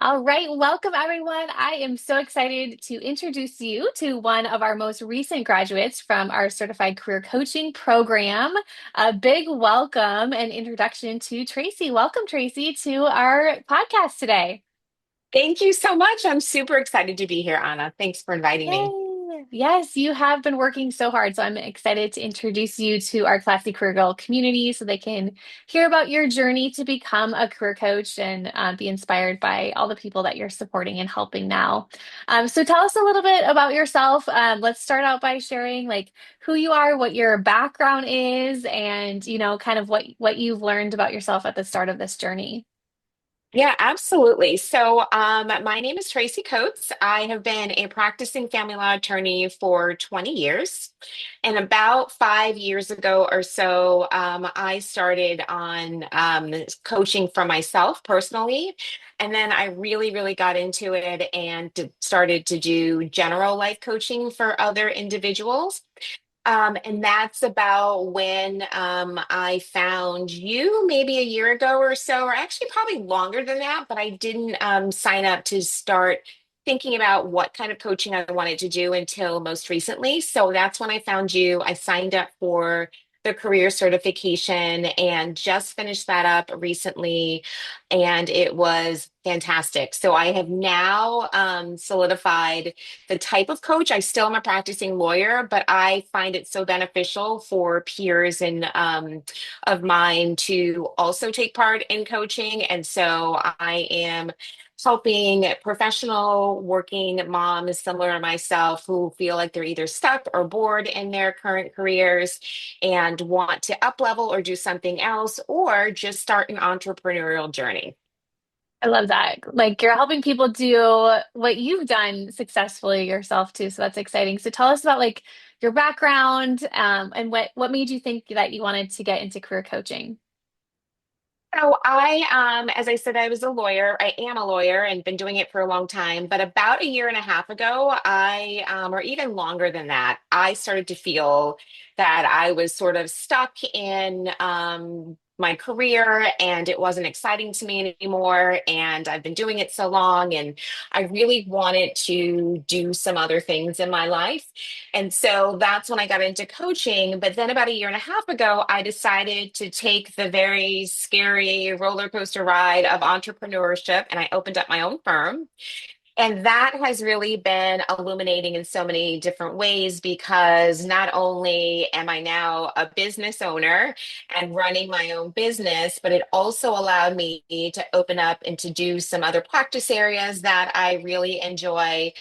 All right, welcome everyone. I am so excited to introduce you to one of our most recent graduates from our certified career coaching program. A big welcome and introduction to Tracey. Welcome, Tracey, to our podcast today. Thank you so much. I'm super excited to be here, Anna. Thanks for inviting me. Yay! Yes, you have been working so hard. So I'm excited to introduce you to our Classy Career Girl community so they can hear about your journey to become a career coach and be inspired by all the people that you're supporting and helping now. So tell us a little bit about yourself. Let's start out by sharing like who you are, what your background is, and kind of what you've learned about yourself at the start of this journey. Yeah, absolutely. My name is Tracey Coates. I have been a practicing family law attorney for 20 years. And about 5 years ago or so, I started on coaching for myself personally. And then I really got into it and started to do general life coaching for other individuals. And that's about when I found you maybe a year ago or so, or actually probably longer than that, but I didn't sign up to start thinking about what kind of coaching I wanted to do until most recently. So that's when I found you. I signed up for the career certification and just finished that up recently, and it was fantastic. So I have now solidified the type of coach. I still am a practicing lawyer, but I find it so beneficial for peers and of mine to also take part in coaching. And so I am helping professional working moms similar to myself who feel like they're either stuck or bored in their current careers and want to up level or do something else or just start an entrepreneurial journey. I love that. Like you're helping people do what you've done successfully yourself too. So that's exciting. So tell us about like your background, and what made you think that you wanted to get into career coaching? As I said, I was a lawyer. I am a lawyer and been doing it for a long time. But about a year and a half ago, or even longer than that, I started to feel that I was sort of stuck in my career and it wasn't exciting to me anymore. And I've been doing it so long and I really wanted to do some other things in my life. And so that's when I got into coaching. But then about a year and a half ago, I decided to take the very scary roller coaster ride of entrepreneurship and I opened up my own firm. And that has really been illuminating in so many different ways because not only am I now a business owner and running my own business, but it also allowed me to open up and to do some other practice areas that I really enjoy.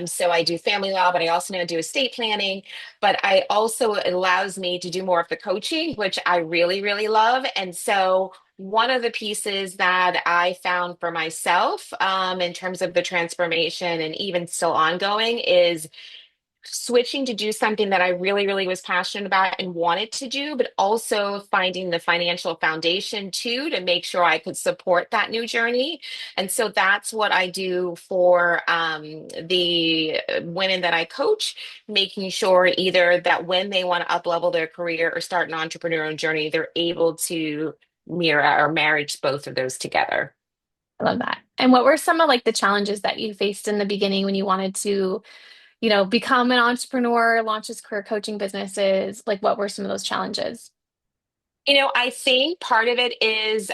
So I do family law, but I also now do estate planning. But I also it allows me to do more of the coaching, which I really love. And so one of the pieces that I found for myself in terms of the transformation and even still ongoing is switching to do something that I really was passionate about and wanted to do, but also finding the financial foundation too to make sure I could support that new journey. And so that's what I do for the women that I coach, making sure either that when they want to up level their career or start an entrepreneurial journey, they're able to mirror or marriage both of those together. I love that. And what were some of like the challenges that you faced in the beginning when you wanted to, become an entrepreneur, launch this career coaching businesses? Like what were some of those challenges? I think part of it is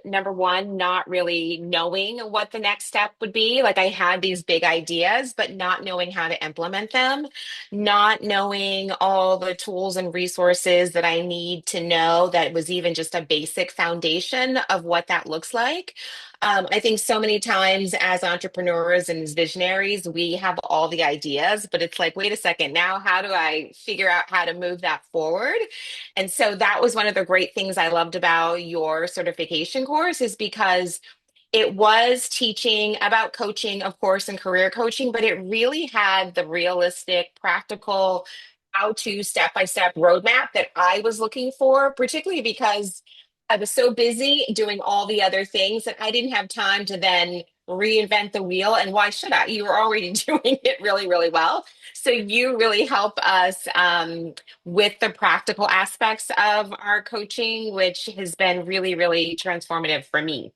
number one, not really knowing what the next step would be. Like I had these big ideas, but not knowing how to implement them, not knowing all the tools and resources that I need to know that was even just a basic foundation of what that looks like. I think so many times as entrepreneurs and as visionaries, we have all the ideas, but it's like, wait a second, now how do I figure out how to move that forward? And so that was one of the great things I loved about your certification course is because it was teaching about coaching, of course, and career coaching, but it really had the realistic, practical, how to step by step roadmap that I was looking for, particularly because I was so busy doing all the other things that I didn't have time to then reinvent the wheel. And why should I? You were already doing it really well. So you really help us with the practical aspects of our coaching, which has been really transformative for me.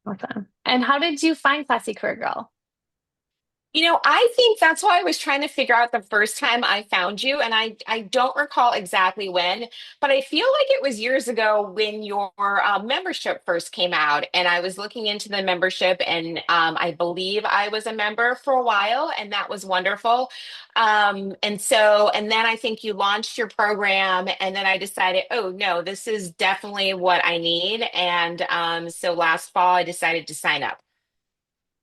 Awesome. And how did you find Classy Career Girl? I think that's why I was trying to figure out the first time I found you, and I don't recall exactly when, but I feel like it was years ago when your membership first came out, and I was looking into the membership, and I believe I was a member for a while, and that was wonderful. And then I think you launched your program, and then I decided, oh no, this is definitely what I need, and so last fall I decided to sign up.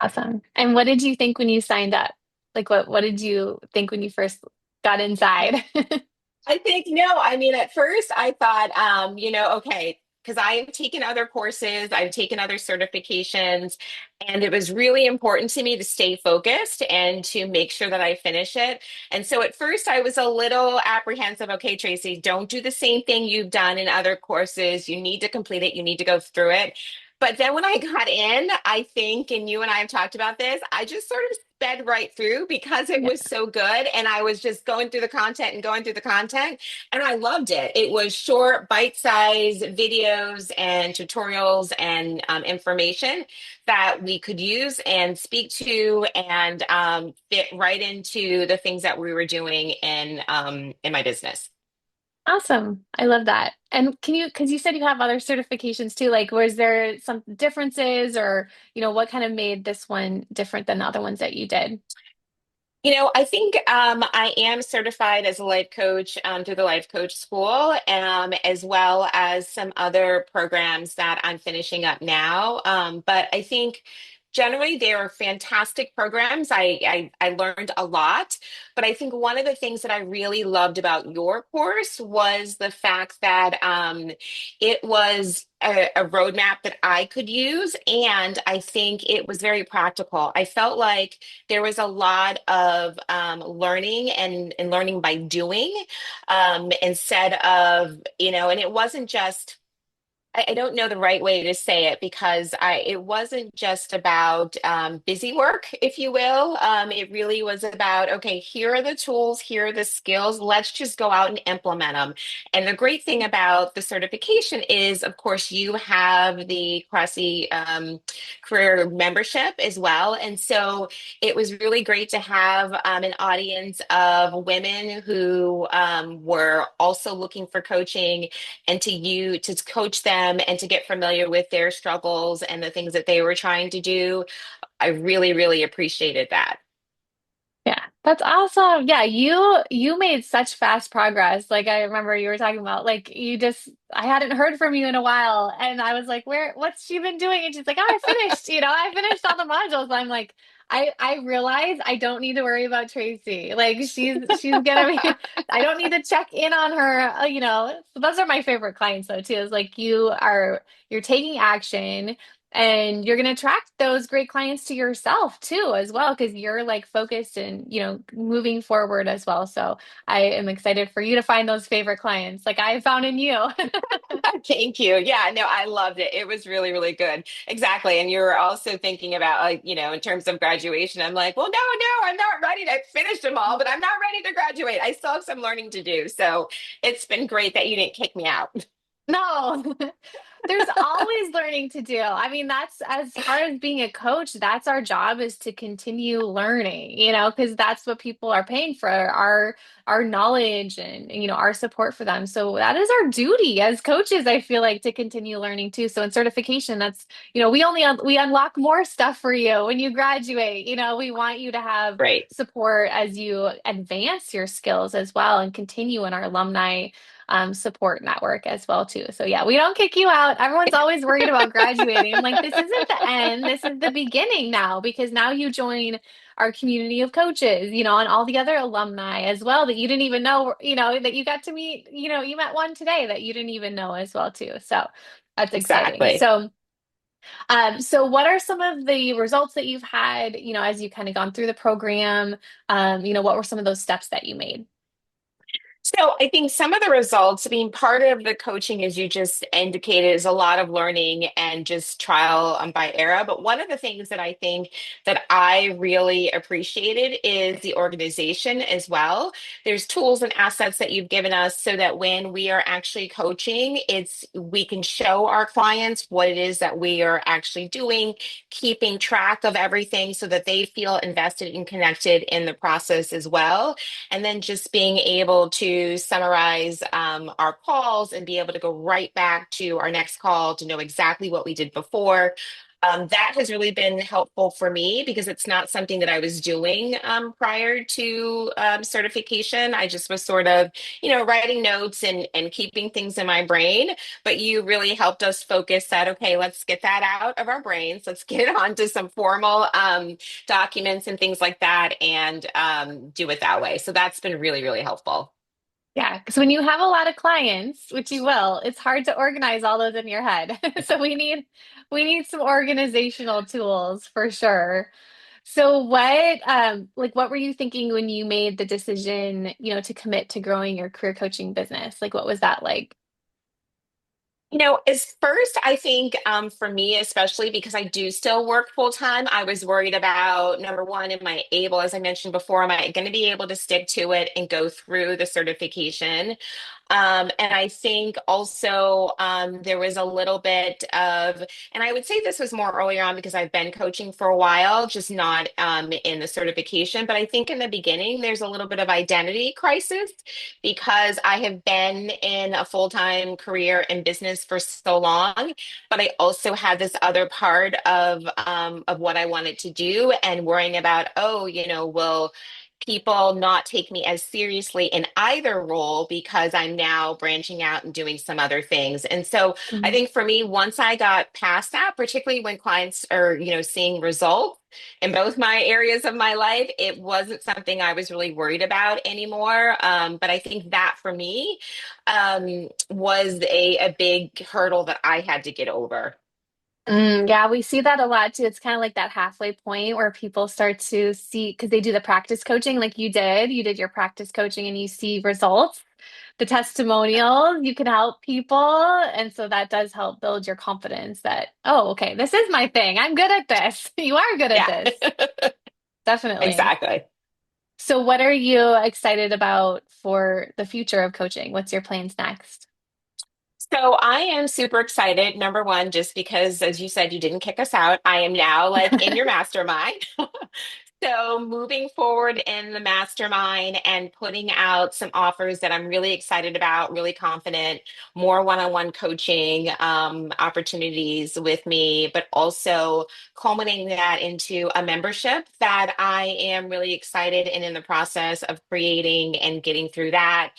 Awesome. And what did you think when you signed up? Like what did you think when you first got inside? I think no. I mean, at first I thought, okay, because I've taken other courses, I've taken other certifications, and it was really important to me to stay focused and to make sure that I finish it. And so at first I was a little apprehensive. Okay, Tracy, don't do the same thing you've done in other courses. You need to complete it, you need to go through it. But then when I got in, I think, and you and I have talked about this, I just sort of sped right through because it Yeah. was so good. And I was just going through the content and going through the content. And I loved it. It was short, bite sized videos and tutorials and information that we could use and speak to and fit right into the things that we were doing in my business. Awesome. I love that. And because you said you have other certifications too, like was there some differences or, what kind of made this one different than the other ones that you did? I think I am certified as a life coach through the Life Coach School, as well as some other programs that I'm finishing up now. But I think generally they are fantastic programs. I learned a lot, but I think one of the things that I really loved about your course was the fact that it was a roadmap that I could use, and I think it was very practical. I felt like there was a lot of learning and learning by doing instead of, and it wasn't just I don't know the right way to say it because it wasn't just about busy work, if you will. It really was about, okay, here are the tools, here are the skills. Let's just go out and implement them. And the great thing about the certification is, of course, you have the Crossy career membership as well. And so it was really great to have an audience of women who were also looking for coaching and to coach them and to get familiar with their struggles and the things that they were trying to do. I really, really appreciated that. Yeah, that's awesome. Yeah, you made such fast progress. Like I remember you were talking about like I hadn't heard from you in a while and I was like, what's she been doing? And she's like, "Oh, I finished, I finished all the modules." I'm like, I realize I don't need to worry about Tracy. Like she's gonna be I don't need to check in on her, So those are my favorite clients though too. Is like you're taking action and you're going to attract those great clients to yourself too, as well, because you're like focused and, moving forward as well. So I am excited for you to find those favorite clients like I found in you. Thank you. Yeah, no, I loved it. It was really, really good. Exactly. And you were also thinking about, like, in terms of graduation. I'm like, well, no, I'm not ready to finish them all, but I'm not ready to graduate. I still have some learning to do. So it's been great that you didn't kick me out. No, there's always learning to do. I mean, that's as far as being a coach, that's our job is to continue learning, because that's what people are paying for our knowledge and our support for them. So that is our duty as coaches, I feel like, to continue learning too. So in certification, that's, we unlock more stuff for you when you graduate. We want you to have Great. support as you advance your skills as well and continue in our alumni support network as well too. So yeah, we don't kick you out. Everyone's always worried about graduating. I'm like, this isn't the end. This is the beginning now because now you join our community of coaches, and all the other alumni as well that you didn't even know, that you got to meet, you met one today that you didn't even know as well too. So that's exciting. Exactly. So what are some of the results that you've had, as you kind of gone through the program? What were some of those steps that you made? So I think some of the results, I mean, part of the coaching, as you just indicated, is a lot of learning and just trial by error. But one of the things that I think that I really appreciated is the organization as well. There's tools and assets that you've given us so that when we are actually coaching, it's we can show our clients what it is that we are actually doing, keeping track of everything so that they feel invested and connected in the process as well, and then just being able to summarize our calls and be able to go right back to our next call to know exactly what we did before. That has really been helpful for me because it's not something that I was doing prior to certification. I just was sort of, writing notes and keeping things in my brain. But you really helped us focus that, okay, let's get that out of our brains. Let's get on to some formal documents and things like that and do it that way. So that's been really, really helpful. Yeah, because when you have a lot of clients, which you will, it's hard to organize all those in your head. So we need some organizational tools for sure. So what were you thinking when you made the decision, to commit to growing your career coaching business? Like what was that like? As first, I think for me, especially because I do still work full time, I was worried about number one, am I able, as I mentioned before, am I going to be able to stick to it and go through the certification? And I think also there was a little bit of, and I would say this was more earlier on because I've been coaching for a while, just not in the certification. But I think in the beginning, there's a little bit of identity crisis because I have been in a full-time career in business for so long, but I also had this other part of what I wanted to do and worrying about, oh, will people not take me as seriously in either role because I'm now branching out and doing some other things. And so I Mhm. think for me, once I got past that, particularly when clients are, seeing results in both my areas of my life, it wasn't something I was really worried about anymore. But I think that for me was a big hurdle that I had to get over. Yeah, we see that a lot too. It's kind of like that halfway point where people start to see because they do the practice coaching like you did. You did your practice coaching and you see results, the testimonials, you can help people. And so that does help build your confidence that, oh, okay, this is my thing. I'm good at this. You are good at Yeah, this. Definitely. exactly. So, what are you excited about for the future of coaching? What's your plans next? So I am super excited. Number one, just because, as you said, you didn't kick us out. I am now like in your mastermind. So moving forward in the mastermind and putting out some offers that I'm really excited about, really confident, more one-on-one coaching opportunities with me, but also culminating that into a membership that I am really excited and in the process of creating and getting through that.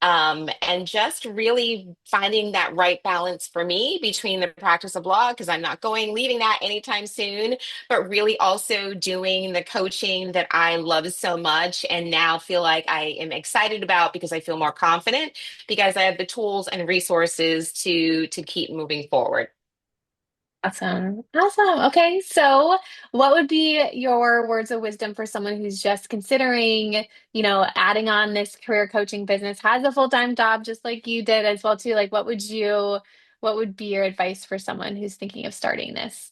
And just really finding that right balance for me between the practice of law, because I'm not leaving that anytime soon, but really also doing the coaching that I love so much and now feel like I am excited about because I feel more confident because I have the tools and resources to keep moving forward. Awesome. Awesome. Okay. So, what would be your words of wisdom for someone who's just considering, adding on this career coaching business, has a full-time job just like you did as well too? Like what would be your advice for someone who's thinking of starting this?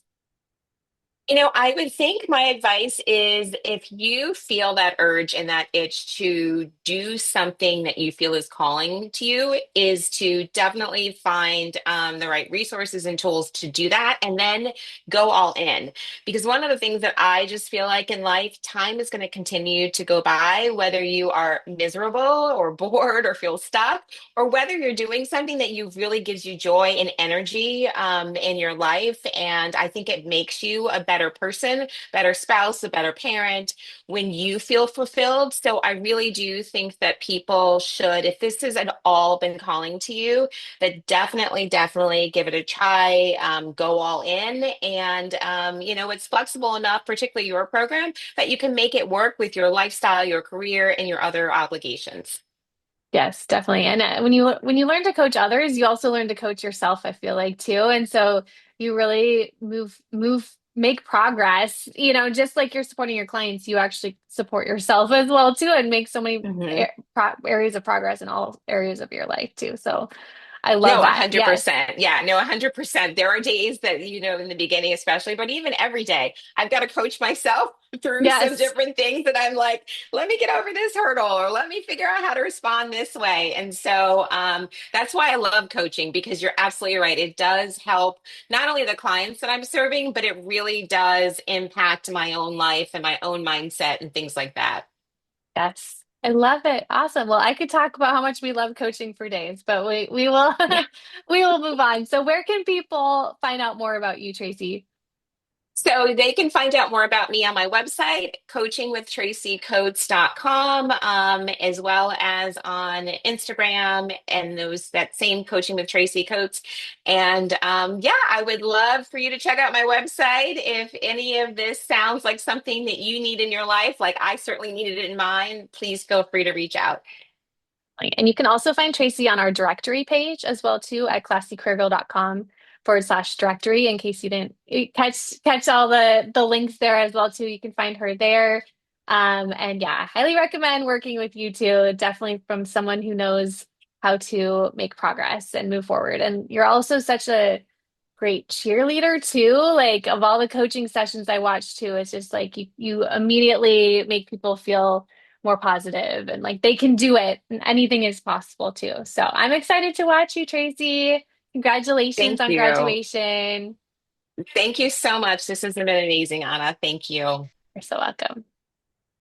I would think my advice is if you feel that urge and that itch to do something that you feel is calling to you, is to definitely find the right resources and tools to do that and then go all in. Because one of the things that I just feel like in life, time is going to continue to go by, whether you are miserable or bored or feel stuck, or whether you're doing something that you really gives you joy and energy in your life. And I think it makes you a better person, better spouse, a better parent when you feel fulfilled. So I really do think that people should, if this has at all been calling to you, that definitely, definitely give it a try, go all in. And, it's flexible enough, particularly your program, that you can make it work with your lifestyle, your career, and your other obligations. Yes, definitely. And when you learn to coach others, you also learn to coach yourself, I feel like too. And so you really make progress, just like you're supporting your clients, you actually support yourself as well too, and make so many Mhm. areas of progress in all areas of your life too. So I No, love that. Yes. 100%. Yeah, no, 100%. There are days that, in the beginning, especially, but even every day, I've got to coach myself through some Yes. different things that I'm like, let me get over this hurdle or let me figure out how to respond this way. And so that's why I love coaching because you're absolutely right. It does help not only the clients that I'm serving, but it really does impact my own life and my own mindset and things like that. Yes. I love it. Awesome. Well, I could talk about how much we love coaching for days, but we will Yeah. we will move on. So where can people find out more about you, Tracy? So they can find out more about me on my website, coachingwithtracycoates.com, as well as on Instagram and that same Coaching with Tracy Coates. And yeah, I would love for you to check out my website. If any of this sounds like something that you need in your life, like I certainly needed it in mine, please feel free to reach out. And you can also find Tracy on our directory page as well too at classycareergill.com/directory in case you didn't catch all the links there as well too. You can find her there. And yeah, I highly recommend working with you too. Definitely from someone who knows how to make progress and move forward. And you're also such a great cheerleader too. Like of all the coaching sessions I watch too, it's just like you immediately make people feel more positive and like they can do it and anything is possible too. So I'm excited to watch you, Tracy. Congratulations Thank on you. graduation. Thank you so much. This has been amazing, Anna. Thank you. You're so welcome.